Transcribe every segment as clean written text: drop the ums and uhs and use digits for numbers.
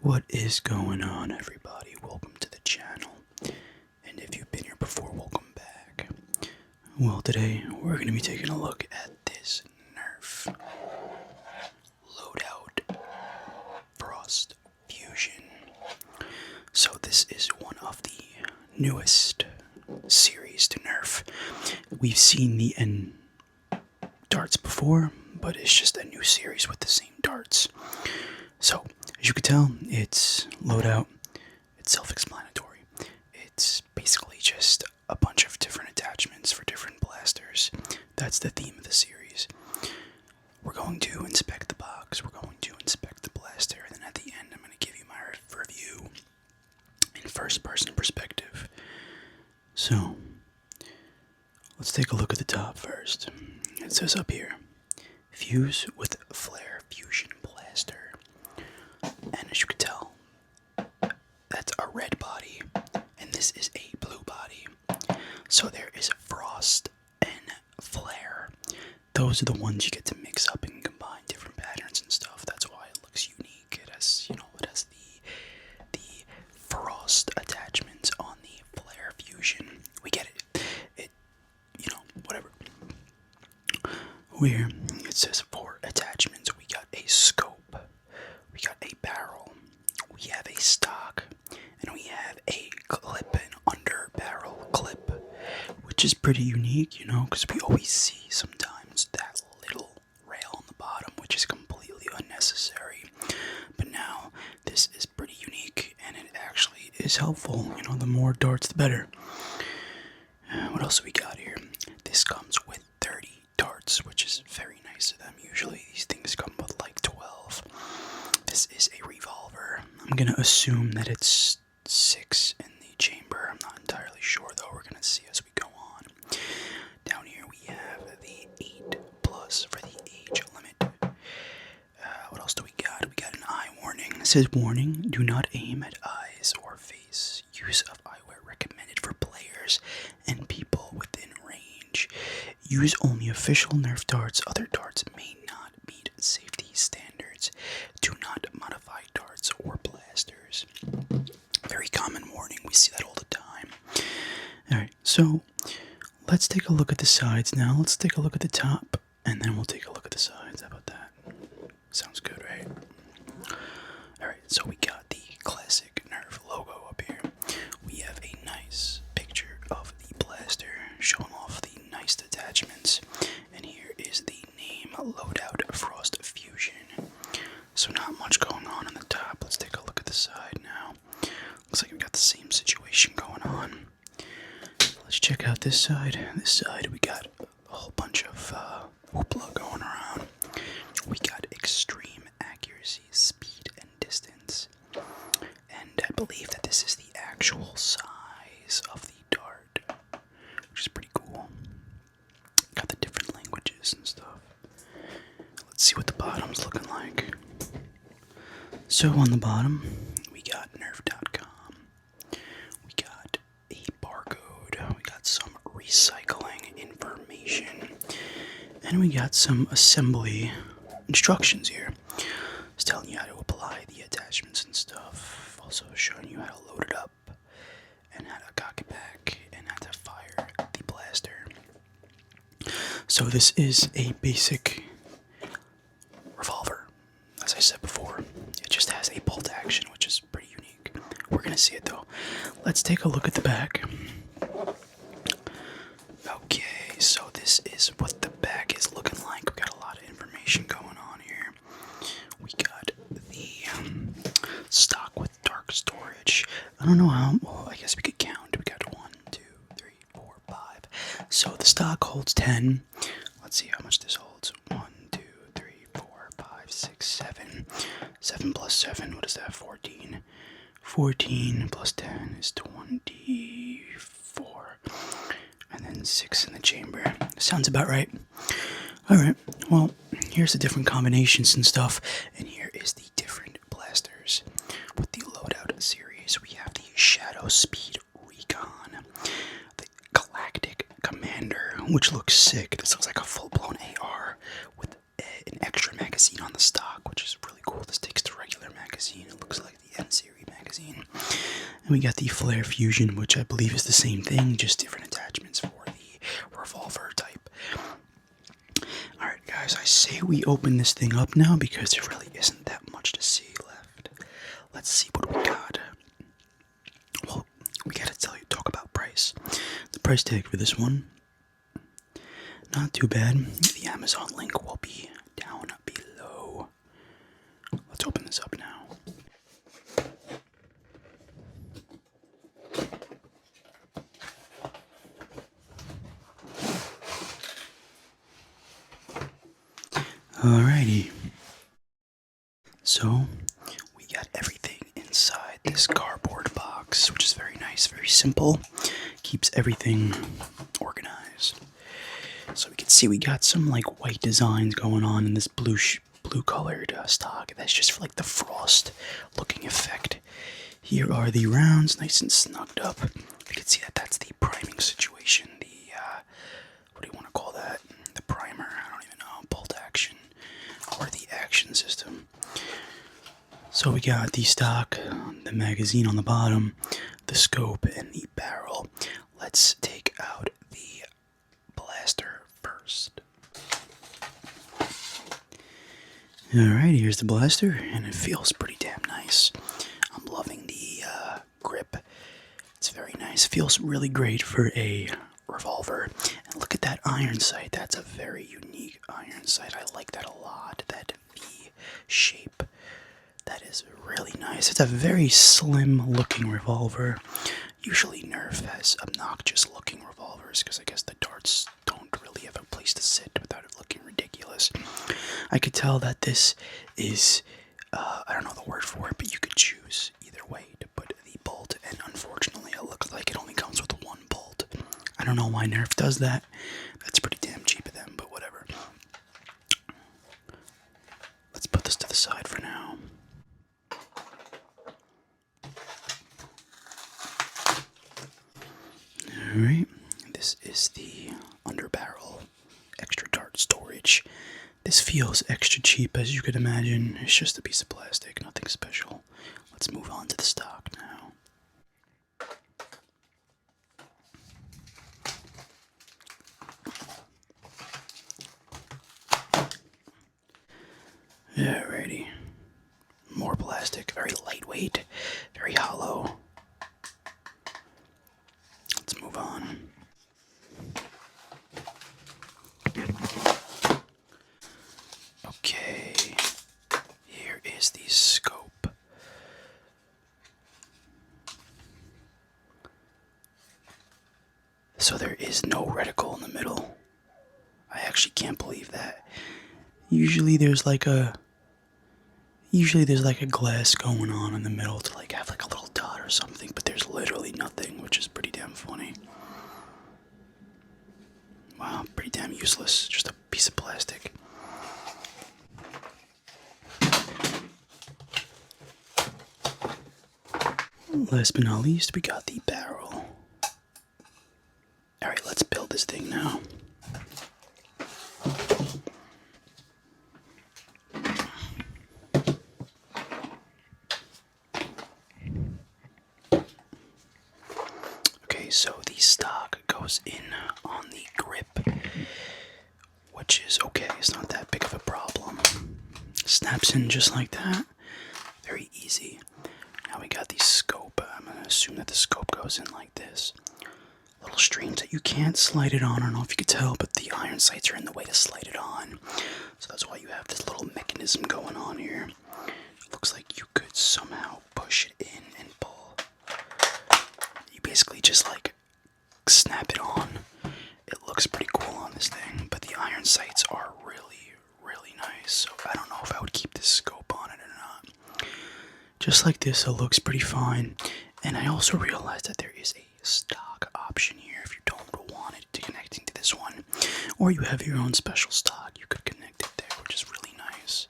What is going on, everybody? Welcome to the channel. And if you've been here before, welcome back. Well, today we're going to be taking a look at this Nerf Loadout FrostFusion. So this is one of the newest series to Nerf. We've seen the N darts before, but it's just a new series with the same darts. So, as you can tell, it's loadout. It's self-explanatory. It's basically just a bunch of different attachments for different blasters. That's the theme of the series. We're going to inspect the box, we're going to inspect the blaster, and then at the end I'm going to give you my review in first-person perspective. So, let's take a look at the top first. It says up here, Fuse with Flare Fusion Blaster. And as you can tell, that's a red body, and this is a blue body. So there is Frost and Flare. Those are the ones you get to mix up and combine different patterns and stuff. That's why it looks unique. It has, it has the Frost attachments on the Flare Fusion. We get it. Whatever. Here, it says 4 attachments. We got a scope. We got a barrel, we have a stock, and we have a clip, an under barrel clip, which is pretty unique, because we always see sometimes that little rail on the bottom, which is completely unnecessary. But now, this is pretty unique, and it actually is helpful. The more darts, the better. What else do we got here? This comes with 30 darts, which is very nice of them. Usually these things come with like 12. This is a revolver. I'm going to assume that it's 6 in the chamber. I'm not entirely sure, though. We're going to see as we go on. Down here we have the 8+ for the age limit. What else do we got? We got an eye warning. It says, warning, do not aim at eyes or face. Use of eyewear recommended for players and people within range. Use only official Nerf darts. Other darts may not meet safety standards. Do not modify darts or blasters. Very common warning. We see that all the time. Alright, so let's take a look at the sides now. Let's take a look at the top, and then we'll take a look at the sides. How about that? Sounds good, right? Alright, so we got the classic Nerf logo up here. We have a nice picture of the blaster showing off the nice attachments. And here is the name, Loadout FrostFusion. So not much going on the top. Let's take a look at the side now. Looks like we got the same situation going on. Let's check out this side. This side we got a whole bunch of hoopla going around. We got extreme accuracy, speed, and distance. And I believe that this is the actual size of the dart, which is pretty cool. Got the different languages and stuff. Let's see what the bottom's looking like. So on the bottom, we got nerf.com. We got a barcode. We got some recycling information. And we got some assembly instructions here. It's telling you how to apply the attachments and stuff. Also showing you how to load it up, and how to cock it back, and how to fire the blaster. So this is a basic revolver. As I said before, it just has a bolt action, which is pretty unique. We're gonna see it though. Let's take a look at the back. Okay, so this is what the back is looking like. We got a lot of information going on here. We got the stock with dark storage. I don't know how, well, I guess we could count. We got 1, 2, 3, 4, 5. So the stock holds 10. Let's see how much this holds. 1, 2, 3, 4, 5, 6, 7. 7 plus 7, what is that? 14. 14 plus 10 is 24. And then 6 in the chamber. Sounds about right. Alright, well, here's the different combinations and stuff. And here is the different blasters. With the Loadout series, we have the Shadow Speed Recon, the Galactic Commander, which looks sick. This looks like a full-blown AR with an extra magazine on the stock, which is really cool. This takes the regular magazine. It looks like the And we got the Flare Fusion, which I believe is the same thing, just different attachments for the revolver type. Alright guys, I say we open this thing up now because there really isn't that much to see left. Let's see what we got. Well, we gotta talk about price. The price tag for this one, not too bad. The Amazon link will be down below. Let's open this up now. Alrighty. So, we got everything inside this cardboard box, which is very nice, very simple. Keeps everything organized. So we can see we got some like white designs going on in this blue colored stock. That's just for like the frost looking effect. Here are the rounds, nice and snugged up. We can see that that's the priming situation. The what do you want to call that? The primer. I don't even know. Bolt action or the action system. So we got the stock, the magazine on the bottom, the scope, and the barrel. Let's take out the blaster first. Alright, here's the blaster, and it feels pretty damn nice. I'm loving the grip. It's very nice. Feels really great for a revolver. And look at that iron sight. That's a very unique iron sight. I like that a lot. That V shape. That is really nice. It's a very slim looking revolver. Usually Nerf has obnoxious looking revolvers because I guess the darts don't really have a place to sit without it looking ridiculous. I could tell that this is, I don't know the word for it, but you could choose either way to put the bolt, and unfortunately it looks like it only comes with one bolt. I don't know why Nerf does that. That's pretty damn cheap of them, but whatever. Let's put this to the side for now. Alright, this is the underbarrel extra dart storage. This feels extra cheap, as you could imagine. It's just a piece of plastic, nothing special. Let's move on to the stock now. Alrighty. More plastic, very lightweight, very hollow. Let's move on. Okay, here is the scope. So there is no reticle in the middle. I actually can't believe that. Usually there's like a glass going on in the middle to like have like a little dot or something, but there's literally nothing, which is pretty damn funny. Wow, pretty damn useless. Just a piece of plastic. Last but not least, we got the barrel. Alright, let's build this thing now. Okay, so the stock goes in on the grip, which is okay, it's not that big of a problem. Snaps in just like that. Very easy. Now we got the scope. I'm going to assume that the scope goes in like this. Little strings that you can't slide it on. I don't know if you could tell, but the iron sights are in the way to slide it on. So that's why you have this little mechanism going on here. It looks like you could somehow push it in and pull. You basically just like snap it on. It looks pretty cool on this thing, but the iron sights are really, really nice. So I don't know if I would keep this scope on it or not. Just like this, it looks pretty fine. And I also realized that there is a stock option here if you don't want it to connecting to this one, or you have your own special stock. You could connect it there, which is really nice.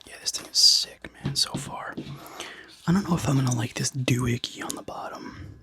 Yeah, this thing is sick, man. So far, I don't know if I'm gonna like this doohickey on the bottom.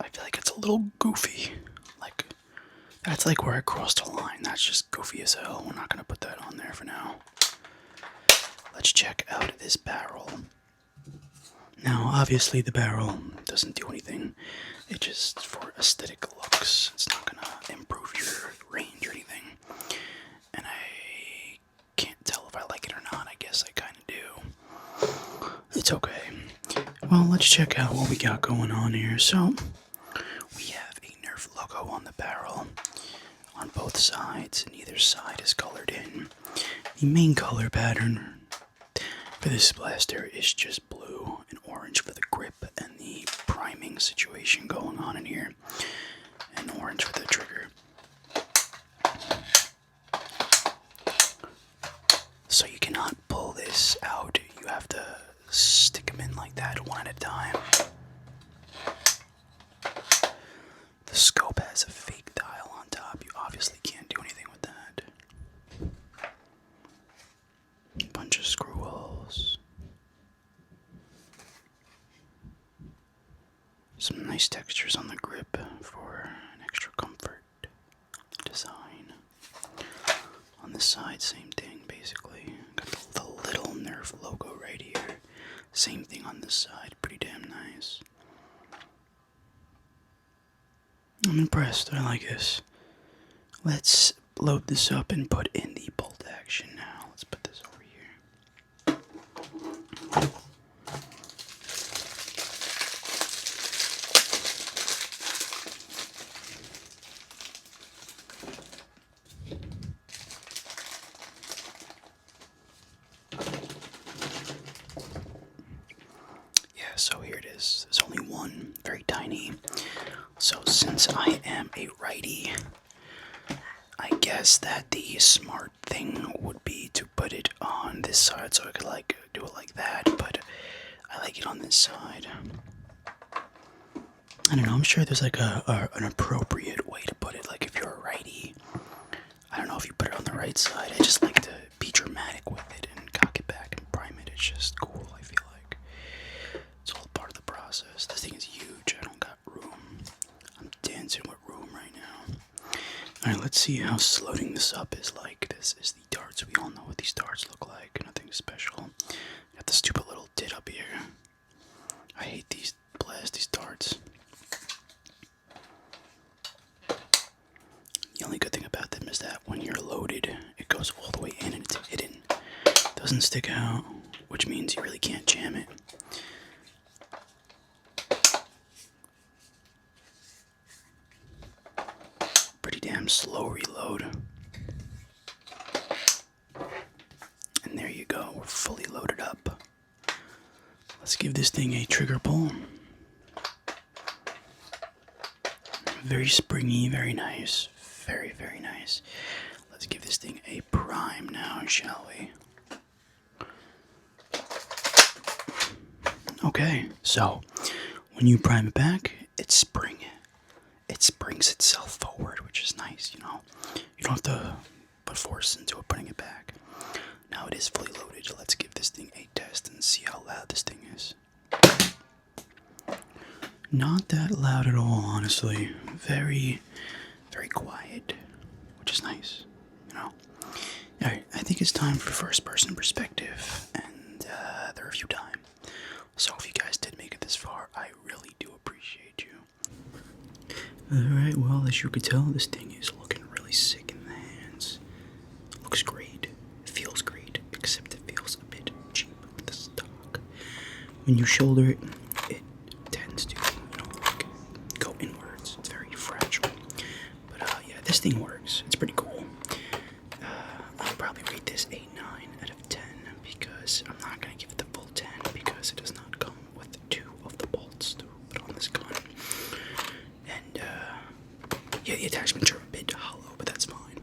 I feel like it's a little goofy. Like that's like where I crossed the line. That's just goofy as hell. We're not gonna put that on there for now. let's check out this barrel. Now, obviously, the barrel doesn't do anything. It's just for aesthetic looks. It's not gonna improve your range or anything. And I can't tell if I like it or not. I guess I kind of do. It's okay. Well, let's check out what we got going on here. So, we have a Nerf logo on the barrel on both sides, and either side is colored in. The main color pattern for this blaster is just blue and orange for the grip and the priming situation going on in here, and orange for the trigger. So you cannot pull this out, you have to stick them in like that one at a time. The scope has a fake dial on top, you obviously can't do anything with that. Bunch of screw holes. Some nice textures on the grip for an extra comfort. Design. On the side, same thing basically. Got the little Nerf logo right here. Same thing on this side, pretty damn nice. I'm impressed, I like this. Let's load this up and put in the bolt action now. Let's put this over here. Yeah, so here it is. There's only one, very tiny. So since I am a righty, I guess that the smart thing would be to put it on this side so I could like do it like that, but I like it on this side. I don't know, I'm sure there's like an appropriate way to put it, like if you're a righty. I don't know if you put it on the right side. I just like to be dramatic with it and cock it back and prime it. It's just cool, I feel like. It's all part of the process. This thing is huge. I don't got room. I'm dancing with room right now. Alright, let's see how loading this up is like. This is the darts. We all know what these darts look like. Nothing special. Got the stupid little dit up here. I hate these darts. The only good thing about them is that when you're loaded, it goes all the way in and it's hidden. It doesn't stick out, which means you really can't jam it. Pretty damn slow reload. And there you go, we're fully loaded up. Let's give this thing a trigger pull. Very springy, very nice. Very, very nice. Let's give this thing a prime now, shall we? Okay, so when you prime it back, it springs itself forward, which is nice, you know. You don't have to put force into it, putting it back. Now it is fully loaded. Let's give this thing a test and see how loud this thing is. Not that loud at all, honestly. Very, very quiet, which is nice, you know. Alright, I think it's time for first-person perspective and the review time. So if you guys did make it this far, I really do appreciate you. Alright, well, as you could tell, this thing is looking really sick in the hands. Looks great, feels great, except it feels a bit cheap with the stock. When you shoulder it, it tends to, you know, like, go inwards. It's very fragile. But yeah, this thing works. It's pretty cool. I'll probably rate this 8-9 out of 10 because I'm not going to give it the full 10 because it does not come with 2 of the bolts to put on this gun. And yeah, the attachments are a bit hollow, but that's fine.